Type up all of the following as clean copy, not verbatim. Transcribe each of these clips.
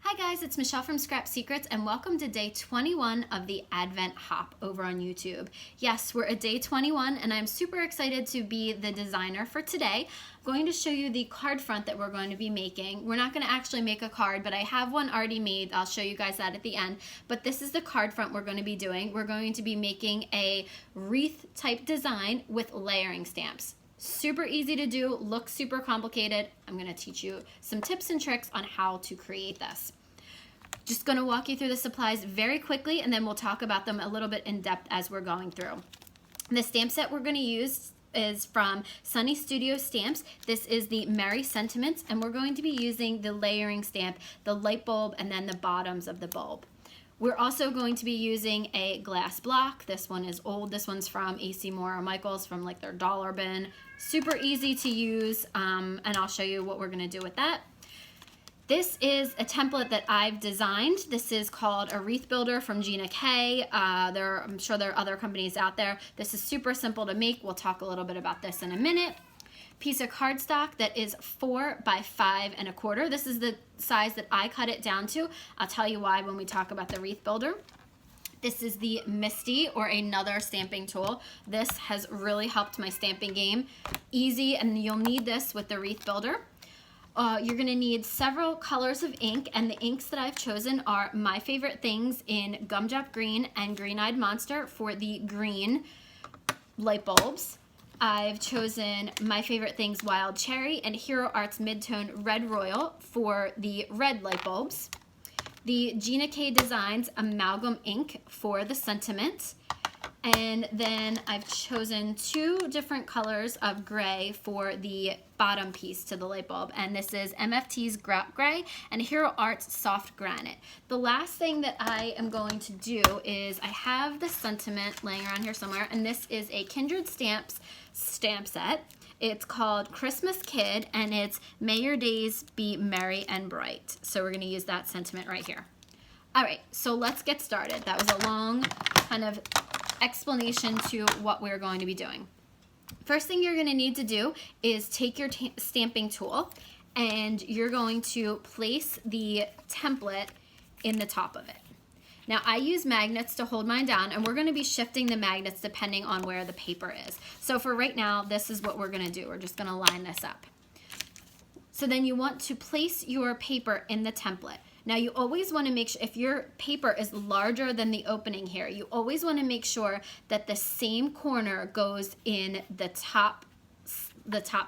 Hi guys, it's Michelle from Scrap Secrets and welcome to day 21 of the Advent Hop over on YouTube. Yes, we're at day 21 and I'm super excited to be the designer for today. I'm going to show you the card front that we're going to be making. We're not going to actually make a card, but I have one already made. I'll show you guys that at the end. But this is the card front we're going to be doing. We're going to be making a wreath type design with layering stamps. Super easy to do, looks super complicated. I'm going to teach you some tips and tricks on how to create this. Just going to walk you through the supplies very quickly and then we'll talk about them a little bit in depth as we're going through. The stamp set we're going to use is from Sunny Studio Stamps. This is the Merry Sentiments and we're going to be using the layering stamp, the light bulb, and then the bottoms of the bulb. We're also going to be using a glass block. This one is old. This one's from AC Moore or Michaels from like their dollar bin. Super easy to use and I'll show you what we're going to do with that. This is a template that I've designed. This is called a Wreath Builder from Gina K. I'm sure there are other companies out there. This is super simple to make. We'll talk a little bit about this in a minute. Piece of cardstock that is 4 by 5 1/4. This is the size that I cut it down to. I'll tell you why when we talk about the Wreath Builder. This is the Misty or another stamping tool. This has really helped my stamping game. Easy, and you'll need this with the Wreath Builder. You're going to need several colors of ink, and the inks that I've chosen are My Favorite Things in Gumdrop Green and Green Eyed Monster for the green light bulbs. I've chosen My Favorite Things Wild Cherry and Hero Arts Midtone Red Royal for the red light bulbs. The Gina K Designs Amalgam Ink for the Sentiment. And then I've chosen 2 different colors of gray for the bottom piece to the light bulb. And this is MFT's Grout Gray and Hero Arts Soft Granite. The last thing that I am going to do is I have the Sentiment laying around here somewhere. And this is a Kindred Stamps stamp set. It's called Christmas Kid and it's May Your Days Be Merry and Bright. So we're going to use that sentiment right here. All right, so let's get started. That was a long kind of explanation to what we're going to be doing. First thing you're going to need to do is take your stamping tool and you're going to place the template in the top of it. Now I use magnets to hold mine down and we're going to be shifting the magnets depending on where the paper is. So for right now, this is what we're going to do. We're just going to line this up. So then you want to place your paper in the template. Now you always want to make sure, if your paper is larger than the opening here, you always want to make sure that the same corner goes in the top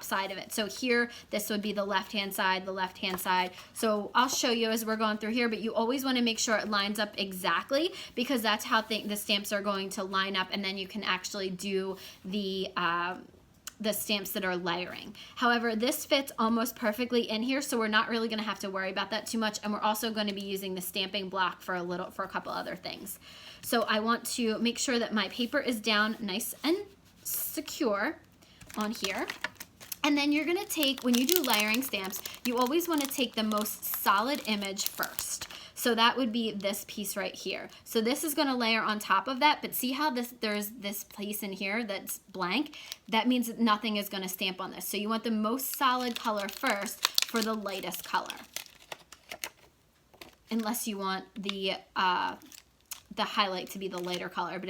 side of it. So here, this would be the left-hand side. So I'll show you as we're going through here, but you always want to make sure it lines up exactly because that's how the stamps are going to line up, and then you can actually do the stamps that are layering. However, this fits almost perfectly in here, so we're not really going to have to worry about that too much, and we're also going to be using the stamping block for a couple other things. So I want to make sure that my paper is down nice and secure on here. And then you're going to take, when you do layering stamps, you always want to take the most solid image first. So that would be this piece right here. So this is going to layer on top of that, but see how there's this place in here that's blank? That means that nothing is going to stamp on this. So you want the most solid color first for the lightest color. Unless you want the highlight to be the lighter color, but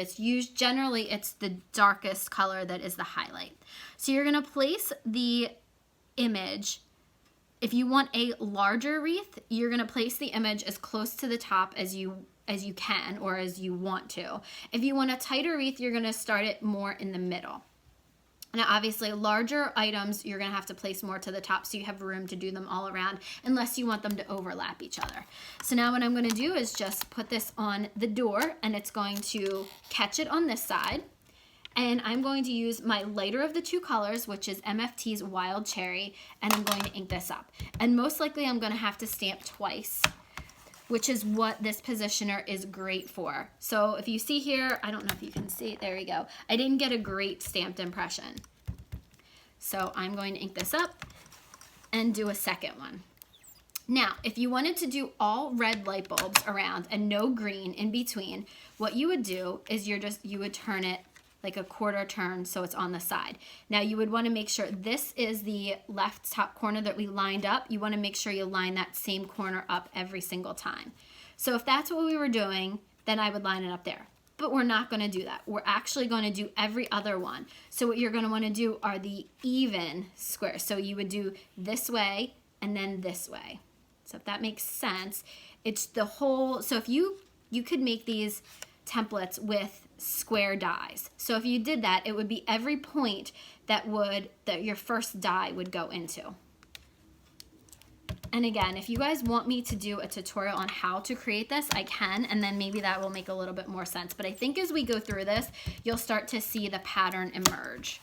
generally it's the darkest color that is the highlight. So you're going to place the image. If you want a larger wreath, you're going to place the image as close to the top as you can or as you want to. If you want a tighter wreath, you're going to start it more in the middle. Now, obviously, larger items, you're going to have to place more to the top so you have room to do them all around unless you want them to overlap each other. So now what I'm going to do is just put this on the door and it's going to catch it on this side. And I'm going to use my lighter of the 2 colors, which is MFT's Wild Cherry, and I'm going to ink this up. And most likely I'm going to have to stamp twice, which is what this positioner is great for. So if you see here, I don't know if you can see, there you go. I didn't get a great stamped impression. So I'm going to ink this up and do a second one. Now, if you wanted to do all red light bulbs around and no green in between, what you would do is you would turn it like a quarter turn so it's on the side. Now you would want to make sure this is the left top corner that we lined up. You want to make sure you line that same corner up every single time. So if that's what we were doing, then I would line it up there. But we're not going to do that. We're actually going to do every other one. So what you're going to want to do are the even squares. So you would do this way and then this way. So if that makes sense, it's the whole, so if you could make these templates with square dies. So if you did that, it would be every point that your first die would go into. And again, if you guys want me to do a tutorial on how to create this, I can, and then maybe that will make a little bit more sense. But I think as we go through this, you'll start to see the pattern emerge.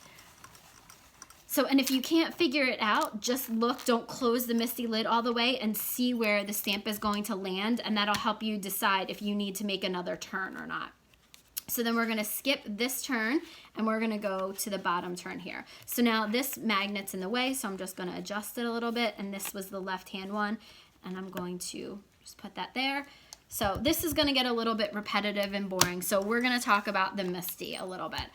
So, and if you can't figure it out, just look, don't close the MISTI lid all the way, and see where the stamp is going to land, and that'll help you decide if you need to make another turn or not. So then we're gonna skip this turn and we're gonna go to the bottom turn here. So now this magnet's in the way, so I'm just gonna adjust it a little bit, and this was the left-hand one, and I'm going to just put that there. So this is gonna get a little bit repetitive and boring, so we're gonna talk about the MISTI a little bit.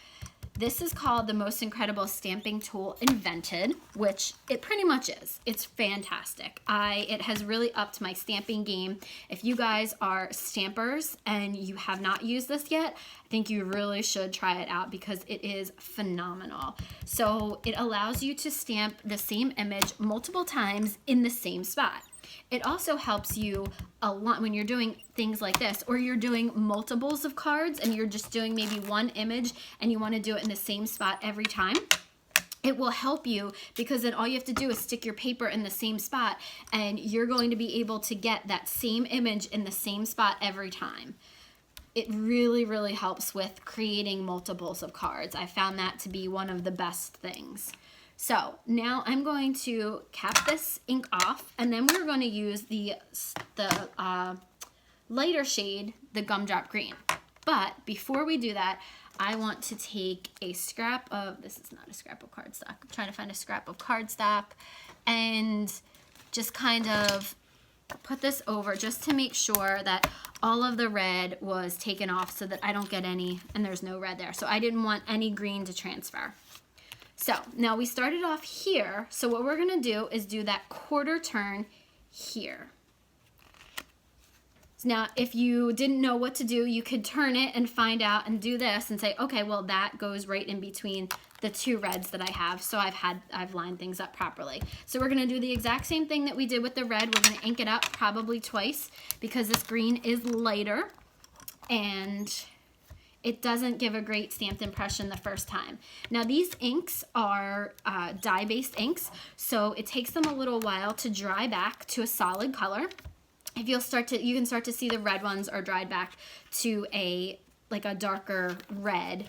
This is called the most incredible stamping tool invented, which it pretty much is. It's fantastic. It has really upped my stamping game. If you guys are stampers and you have not used this yet, I think you really should try it out because it is phenomenal. So it allows you to stamp the same image multiple times in the same spot. It also helps you a lot when you're doing things like this, or you're doing multiples of cards and you're just doing maybe one image and you want to do it in the same spot every time. It will help you because then all you have to do is stick your paper in the same spot and you're going to be able to get that same image in the same spot every time. It really, really helps with creating multiples of cards. I found that to be one of the best things. So now I'm going to cap this ink off, and then we're going to use the lighter shade, the Gumdrop Green. But before we do that, I want to take a scrap of, this is not a scrap of cardstock, I'm trying to find a scrap of cardstock, and just kind of put this over just to make sure that all of the red was taken off so that I don't get any, and there's no red there. So I didn't want any green to transfer. So now we started off here, so what we're gonna do is do that quarter turn here. So now if you didn't know what to do, you could turn it and find out and do this and say, okay, well that goes right in between the two reds that I have, so I've lined things up properly. So we're gonna do the exact same thing that we did with the red. We're gonna ink it up probably twice because this green is lighter and it doesn't give a great stamped impression the first time. Now these inks are dye-based inks, so it takes them a little while to dry back to a solid color. If you can start to see the red ones are dried back to like a darker red.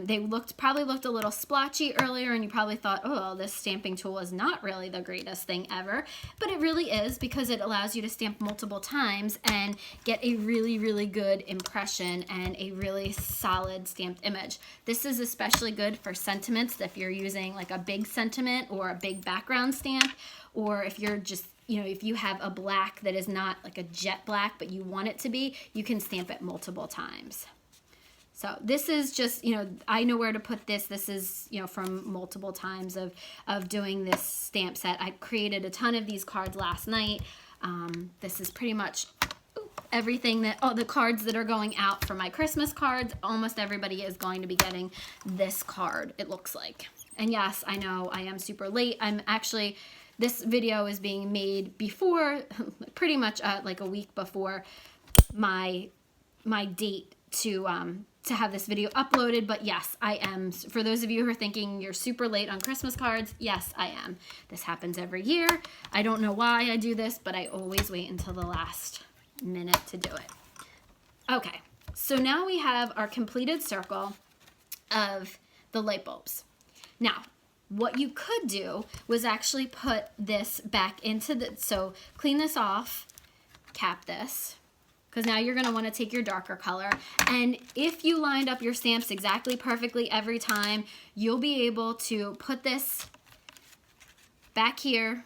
They probably looked a little splotchy earlier, and you probably thought, oh, this stamping tool is not really the greatest thing ever, but it really is because it allows you to stamp multiple times and get a really, really good impression and a really solid stamped image. This is especially good for sentiments if you're using like a big sentiment or a big background stamp, or if you're just, you know, if you have a black that is not like a jet black, but you want it to be, you can stamp it multiple times. So this is just, you know, I know where to put this. This is, you know, from multiple times of doing this stamp set. I created a ton of these cards last night. This is pretty much everything that, the cards that are going out for my Christmas cards. Almost everybody is going to be getting this card, it looks like. And yes, I know I am super late. This video is being made before, pretty much like a week before my date to have this video uploaded. But yes, I am. For those of you who are thinking you're super late on Christmas cards, yes, I am. This happens every year. I don't know why I do this, but I always wait until the last minute to do it. Okay, so now we have our completed circle of the light bulbs. Now, what you could do was actually put this back into so clean this off, cap this, because now you're going to want to take your darker color. And if you lined up your stamps exactly perfectly every time, you'll be able to put this back here.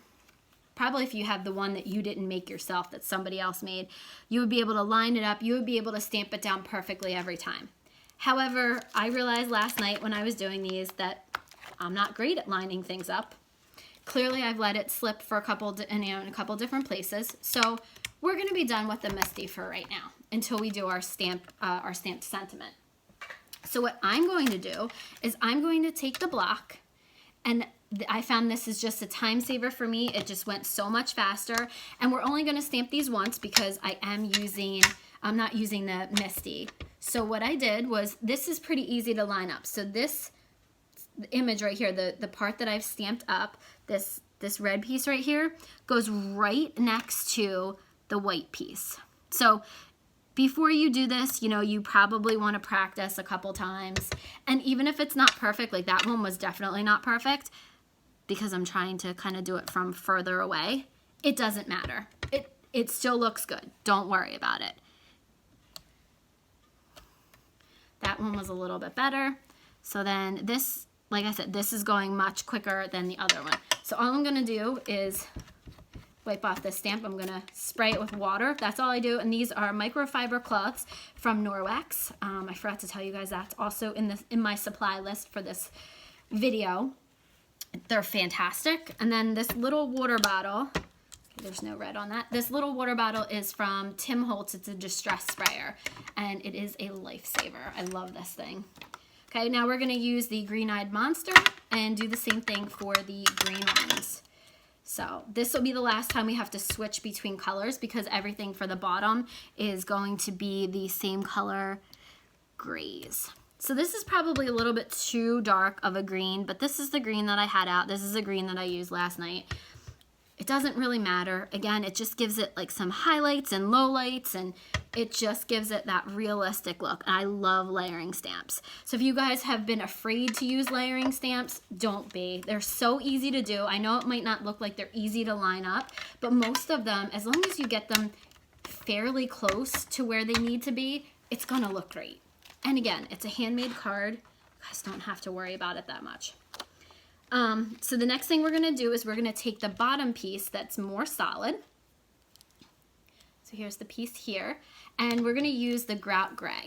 Probably if you have the one that you didn't make yourself, that somebody else made, you would be able to line it up. You would be able to stamp it down perfectly every time. However, I realized last night when I was doing these that I'm not great at lining things up. Clearly, I've let it slip for in a couple different places. So we're going to be done with the MISTI for right now until we do our stamped sentiment. So what I'm going to do is I'm going to take the block, and I found this is just a time saver for me. It just went so much faster. And we're only going to stamp these once because I'm not using the MISTI. So what I did was, this is pretty easy to line up. So this image right here, the part that I've stamped up, this red piece right here, goes right next to the white piece. So before you do this, you probably want to practice a couple times. And even if it's not perfect, like that one was definitely not perfect, because I'm trying to kind of do it from further away, it doesn't matter. It still looks good. Don't worry about it. That one was a little bit better. So then this, like I said, this is going much quicker than the other one. So all I'm gonna do is wipe off this stamp. I'm gonna spray it with water. That's all I do. And these are microfiber cloths from Norwex. I forgot to tell you guys that's also in my supply list for this video. They're fantastic. And then this little water bottle, there's no red on that. This little water bottle is from Tim Holtz. It's a distress sprayer, and it is a lifesaver. I love this thing. Okay, now we're gonna use the green-eyed monster and do the same thing for the green ones. So this will be the last time we have to switch between colors, because everything for the bottom is going to be the same color grays. So this is probably a little bit too dark of a green, but this is the green that I had out. This is a green that I used last night. It doesn't really matter. Again, it just gives it like some highlights and lowlights, and it just gives it that realistic look. And I love layering stamps. So if you guys have been afraid to use layering stamps, don't be. They're so easy to do. I know it might not look like they're easy to line up, but most of them, as long as you get them fairly close to where they need to be, it's gonna look great. And again, it's a handmade card. You guys don't have to worry about it that much. So the next thing we're gonna do is we're gonna take the bottom piece that's more solid. So here's the piece here, and we're gonna use the grout gray.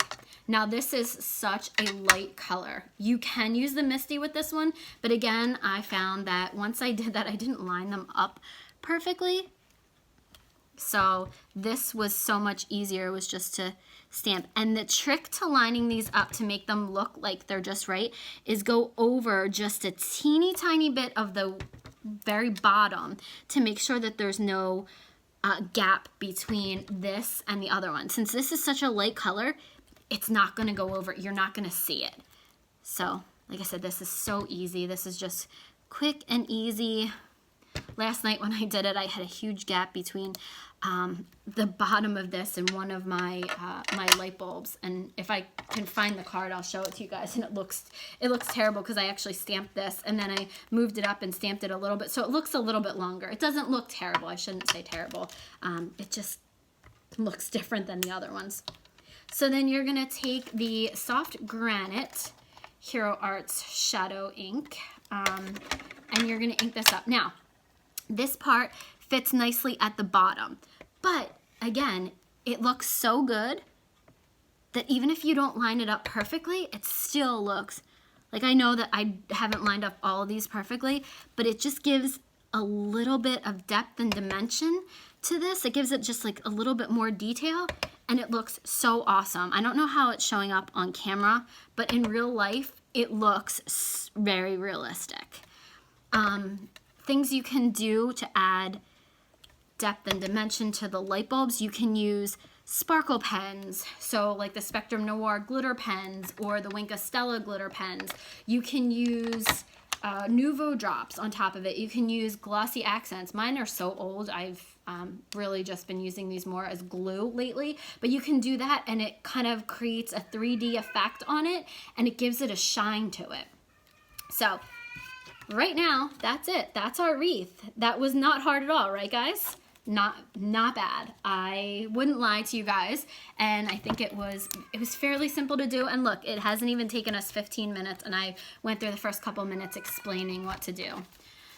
Now this is such a light color. You can use the MISTI with this one, but again, I found that once I did that, I didn't line them up perfectly. So this was so much easier, it was just to stamp. And the trick to lining these up to make them look like they're just right is go over just a teeny tiny bit of the very bottom to make sure that there's no gap between this and the other one. Since this is such a light color, it's not gonna go over, you're not gonna see it. So, like I said, this is so easy. This is just quick and easy. Last night when I did it, I had a huge gap between the bottom of this and one of my my light bulbs. And if I can find the card, I'll show it to you guys. And it looks terrible because I actually stamped this and then I moved it up and stamped it a little bit, so it looks a little bit longer. It doesn't look terrible. I shouldn't say terrible. It just looks different than the other ones. So then you're gonna take the soft granite Hero Arts Shadow ink, and you're gonna ink this up. Now, this part fits nicely at the bottom, but again, it looks so good that even if you don't line it up perfectly, it still looks like, I know that I haven't lined up all of these perfectly, but it just gives a little bit of depth and dimension to this. It gives it just like a little bit more detail, and it looks so awesome. I don't know how it's showing up on camera, but in real life, it looks very realistic. Things you can do to add depth and dimension to the light bulbs, you can use sparkle pens, so like the Spectrum Noir glitter pens or the Wink of Stella glitter pens. You can use Nouveau drops on top of it. You can use glossy accents. Mine are so old, I've really just been using these more as glue lately, but you can do that and it kind of creates a 3D effect on it and it gives it a shine to it. So right now, that's it. That's our wreath. That was not hard at all, right guys? Not bad. I wouldn't lie to you guys, and I think it was fairly simple to do. And look, it hasn't even taken us 15 minutes, and I went through the first couple minutes explaining what to do.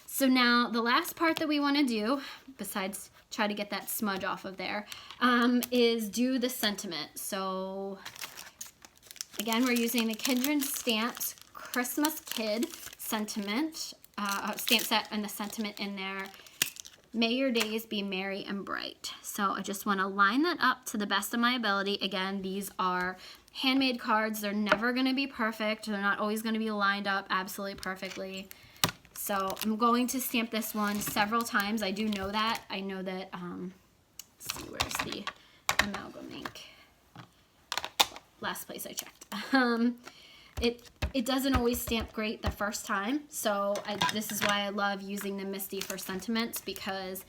So now the last part that we want to do, besides try to get that smudge off of there, is do the sentiment. So Again, we're using the Kindred Stamps Christmas Kid sentiment, stamp set, and the sentiment in there. May your days be merry and bright. So I just want to line that up to the best of my ability. Again, these are handmade cards. They're never going to be perfect. They're not always going to be lined up absolutely perfectly. So I'm going to stamp this one several times. I do know that. I know that, let's see, where's the amalgam ink? Last place I checked. It doesn't always stamp great the first time, so this is why I love using the Misty for sentiments, because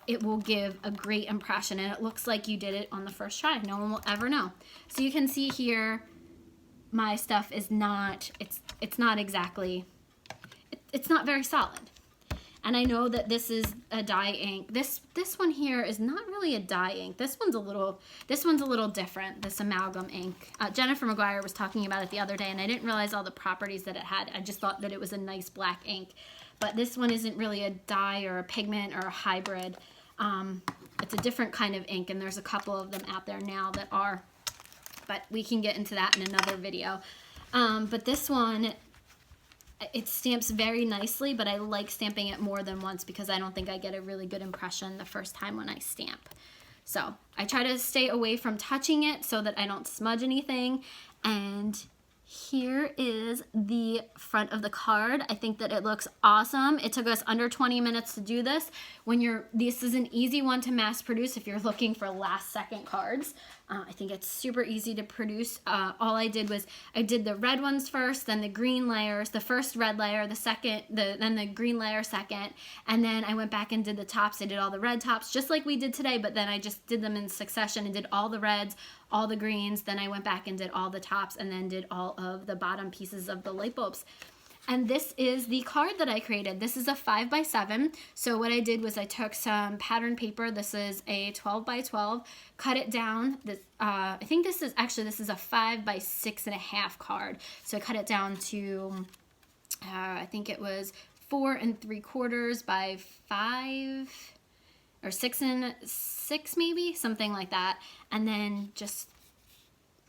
it will give a great impression, and it looks like you did it on the first try. No one will ever know. So you can see here, my stuff is not, it's not exactly, it's not very solid. And I know that this is a dye ink. This one here is not really a dye ink. This one's a little different, this amalgam ink. Jennifer McGuire was talking about it the other day, and I didn't realize all the properties that it had. I just thought that it was a nice black ink. But this one isn't really a dye or a pigment or a hybrid. It's a different kind of ink, and there's a couple of them out there now that are. But we can get into that in another video. But this one, it stamps very nicely, but I like stamping it more than once because I don't think I get a really good impression the first time when I stamp. So I try to stay away from touching it so that I don't smudge anything. And here is the front of the card. I think that it looks awesome. It took us under 20 minutes to do this. This is an easy one to mass produce if you're looking for last second cards. I think it's super easy to produce. All I did was I did the red ones first, then the green layers, the first red layer, then the green layer second, and then I went back and did the tops. I did all the red tops just like we did today, but then I just did them in succession and did all the reds, all the greens, then I went back and did all the tops, and then did all of the bottom pieces of the light bulbs. And this is the card that I created. This is a 5x7. So what I did was I took some pattern paper. This is a 12x12, cut it down. I think this is a 5x6.5 card. So I cut it down to, I think it was 4 3/4 by 5 or 6 6 maybe, something like that. And then just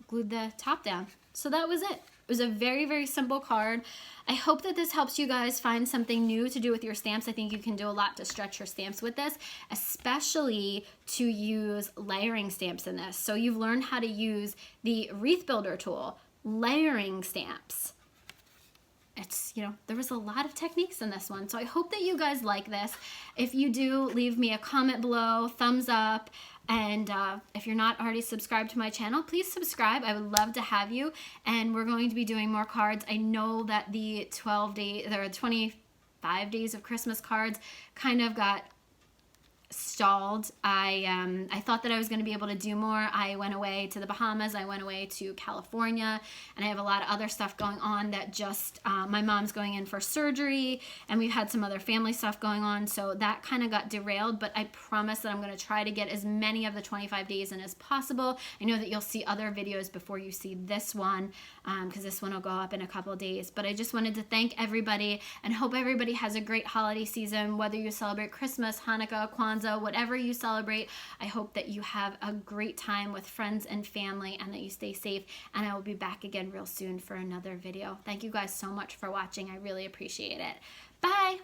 glued the top down. So that was it. It was a very, very simple card. I hope that this helps you guys find something new to do with your stamps. I think you can do a lot to stretch your stamps with this, especially to use layering stamps in this. So you've learned how to use the Wreath Builder tool, layering stamps. There was a lot of techniques in this one. So I hope that you guys like this. If you do, leave me a comment below, thumbs up. And if you're not already subscribed to my channel, please subscribe. I would love to have you. And we're going to be doing more cards. I know that the 25 days of Christmas cards kind of got stalled. I thought that I was going to be able to do more. I went away to the Bahamas. I went away to California, and I have a lot of other stuff going on that just, my mom's going in for surgery, and we've had some other family stuff going on, so that kind of got derailed, but I promise that I'm going to try to get as many of the 25 days in as possible. I know that you'll see other videos before you see this one, because this one will go up in a couple of days, but I just wanted to thank everybody and hope everybody has a great holiday season, whether you celebrate Christmas, Hanukkah, Kwanzaa, whatever you celebrate. I hope that you have a great time with friends and family and that you stay safe, and I will be back again real soon for another video. Thank you guys so much for watching. I really appreciate it. Bye!